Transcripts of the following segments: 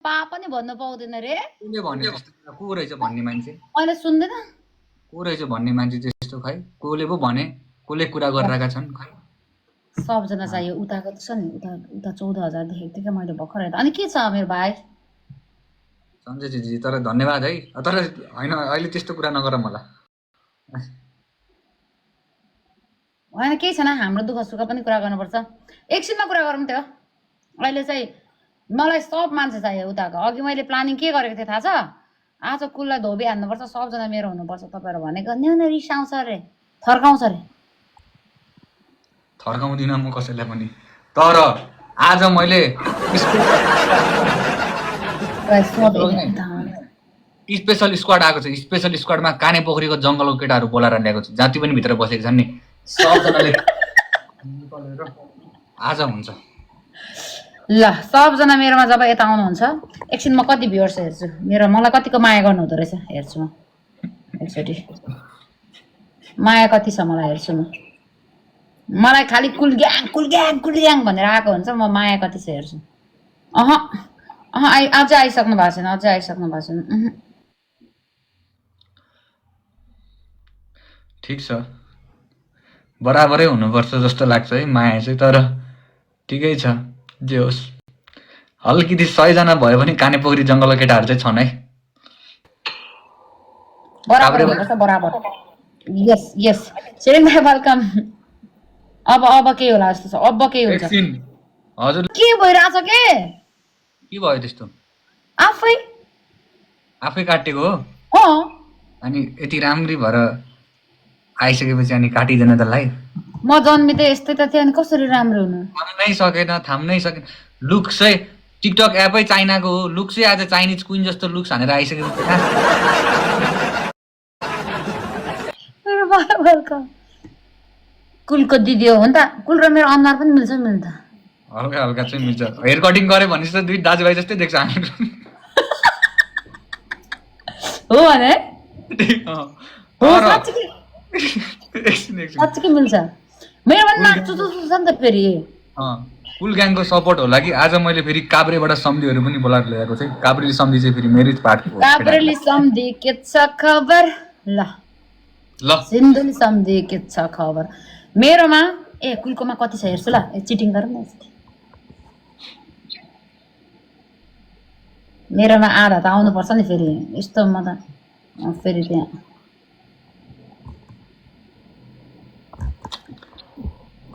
पा पनि भन्नु पाउँदैन रे कुले भन्ने त्यस्तो को रहेछ भन्ने मान्छे मैले सुन्दैन को रहेछ भन्ने मान्छे त्यस्तो खै कोले पो भने कोले कुरा गरिरहेका छन् खै सबजना चाहियो उताको त छ नि उता 14,000 देखेको थिएँ क्या मैले भर्खरै त अनि के छ मेरो भाइ सञ्जयजी तर धन्यवाद है तर होइन अहिले त्यस्तो कुरा नगर मलाई होइन केही छैन हाम्रो दुःख सुख पनि कुरा गर्नुपर्छ एकछिनमा कुरा गरौँ त्यो अहिले चाहिँ मलाई सब मान्छे चाहियो उताको अघि मैले प्लानिङ के गरेको थिएँ थाहा छ आज कुललाई धोबी हान्नुपर्छ सबजना मेरो हुनुपर्छ तपाईँहरू भनेको न्याउन रिसाउँछ अरे थर्काउँछ अरे थर्काउँदिनँ म कसैलाई पनि तर आज मैले स्पेसल स्क्वाड आएको छ स्पेसल स्क्वाडमा काने पोखरीको जङ्गलको केटाहरू बोलाएर ल्याएको छ जति पनि भित्र बसेको छन् नि सबजनाले आज हुन्छ ल सबजना मेरोमा जब यता आउनुहुन्छ एकछिन म कति भ्युअर्स हेर्छु मेरो मलाई कतिको माया गर्नु हुँदो रहेछ हेर्छु म एकचोटि माया कति छ मलाई हेर्छु म मलाई खालि कुलग्याङ भनेर आएको हुन्छ म माया कति छ हेर्छु अझै आइसक्नु भएको छैन ठिक छ बराबरै हुनुपर्छ जस्तो लाग्छ है माया चाहिँ तर ठिकै छ जे होस् अलिकति 100 जना भयो भने काने पोखरी जङ्गलको केटाहरू चाहिँ छन् है बराबर यस सेरिङ भाइ वेलकम अब के होला जस्तो छ अब के हुन्छ हजुर के भइरहेछ के भयो त्यस्तो आफै काटेको हो अनि यति राम्री भएर आइसकेपछि अनि काटिँदैन त्यसलाई म जन्मिँदै यस्तै त थियो अनि कसरी राम्रो हुनु थाम्नै सकेन लुक्स चाहिँ टिकटक एपै चाइनाको हो लुक्स चाहिँ आज चाइनिज क्विन जस्तो लुक्स हानेर आइसकेपछि कुलको दिदी हो नि त कुल र मेरो अनुहार पनि मिल्छ नि त हल्का हल्का चाहिँ मिल्छ हेयर कटिङ गरे भनेपछि त दुई दाजुभाइ जस्तै देख्छ हामीहरू हो भने साँच्चीकै मिल्छ मेरो पनि नाच्छु छ नि त फेरि कुल ग्याङको सपोर्ट होला कि आज मैले फेरि काभ्रेबाट सम्धीहरू पनि बोलाएर ल्याएको थिएँ काभ्रेली सम्धी चाहिँ फेरि मेरै पार्टको काभ्रेली सम्धी के छ खबर ल सिन्धुली सम्धी के छ खबर मेरोमा कुलकोमा कति छ हेर्छु ल चिटिङ गरौँ न मेरोमा आधा त आउनुपर्छ नि फेरि यस्तो म त फेरि त्यहाँ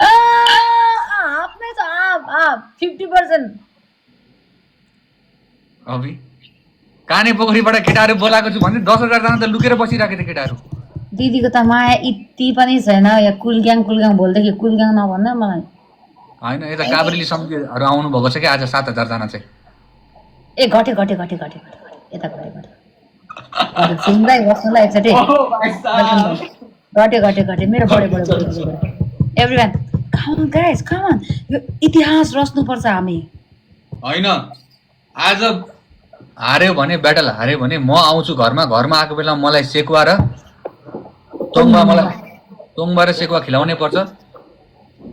हाफमै छ हाफ 50% अभि काने पोखरीबाट केटाहरू बोलाएको छु भने 10,000 जना त लुकेर बसिरहेको थिए केटाहरू दिदीको त माया यति पनि छैन या कुलग्याङ बोल्दाखेरि कुलग्याङ नभन्न मलाई होइन यता काभ्रेली सम्झीहरू आउनु भएको छ कि आज 7,000 जना चाहिँ घटे यता घटे सिंहलाई बस्नुलाई एकचोटि घटे मेरो बढे everyone come on guys come on यो इतिहास रच्नुपर्छ हामी होइन आज हार्यो भने म आउँछु घरमा आएको बेला मलाई सेकुवा र तोङबा र सेकुवा खिलाउनै पर्छ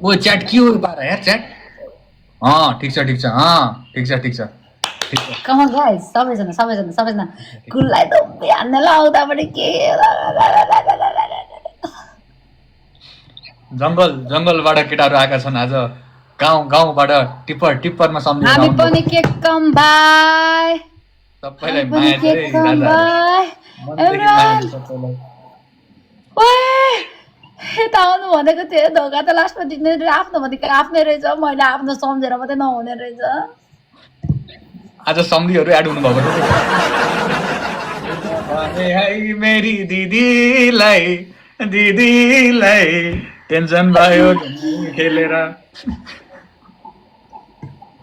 ओ च्याट के हो पारा यार च्याट ठिक छ कम अन गाइस सबैजना कुललाई त हान्ने ल उताबाट के जङ्गलबाट केटाहरू आएका छन् आज गाउँबाट टिप्परमा सम्झिनु हामी पनि के कम भाइ सबैलाई माया धेरै यता आउनु भनेको थियो धोका त लास्टमा दिने आफ्नो भनेको आफ्नै रहेछ मैले आफ्नो सम्झेर मात्रै नहुने रहेछ आज सम्झीहरू एड हुनु भएको मेरी दिदीलाई टेन्सन भयो खेलेर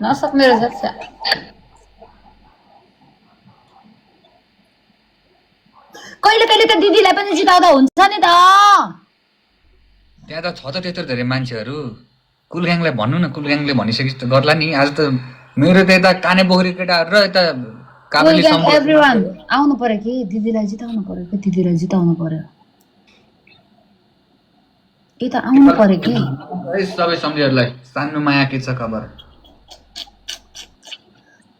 नसक्ने रहेछ कहिले त दिदीलाई पनि जिताउँदा हुन्छ नि त त्यहाँ त छ त त्यत्रो धेरै मान्छेहरू कुलग्याङलाई भन्नु न कुलग्याङले भनिसकेपछि त गर्ला नि आज त मेरो त यता काने पोखरी केटाहरू र यता काभ्रेली एभ्रिवान आउनु पर्यो कि दिदीलाई जिताउनु पर्यो यता आउनु पर्यो कि सबै सम्झीहरूलाई सानो माया के छ खबर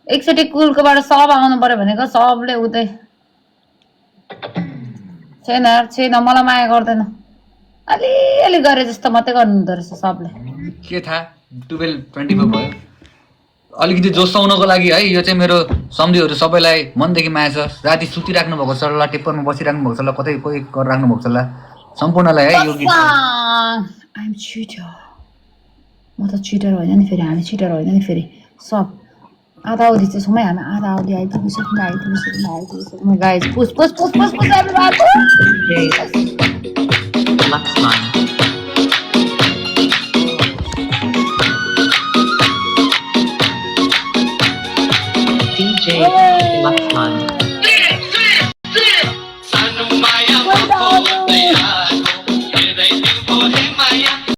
एकचोटि कुलकोबाट सब आउनु पर्यो भनेको सबले उतै छैन छैन मलाई माया गर्दैन अलिअलि गरे जस्तो मात्रै गर्नु हुँदो रहेछ सबले के थाहा 12:24 भयो अलिकति जोसाउनको लागि है यो चाहिँ मेरो सम्झीहरू सबैलाई मनदेखि माया छ राति सुतिराख्नु भएको छ ल टेप्परमा बसिराख्नु भएको छ ल कतै कोही गरिराख्नु भएको छ ल सम्पूर्णलाई है यो गीत आइम चिटर म त चिटर होइन नि फेरि हामी चिटर होइन नि फेरि सब आधा अवधि चाहिँ समय हामी आधा अवधि आइपुगिसक्नु गाइज पुस Last line.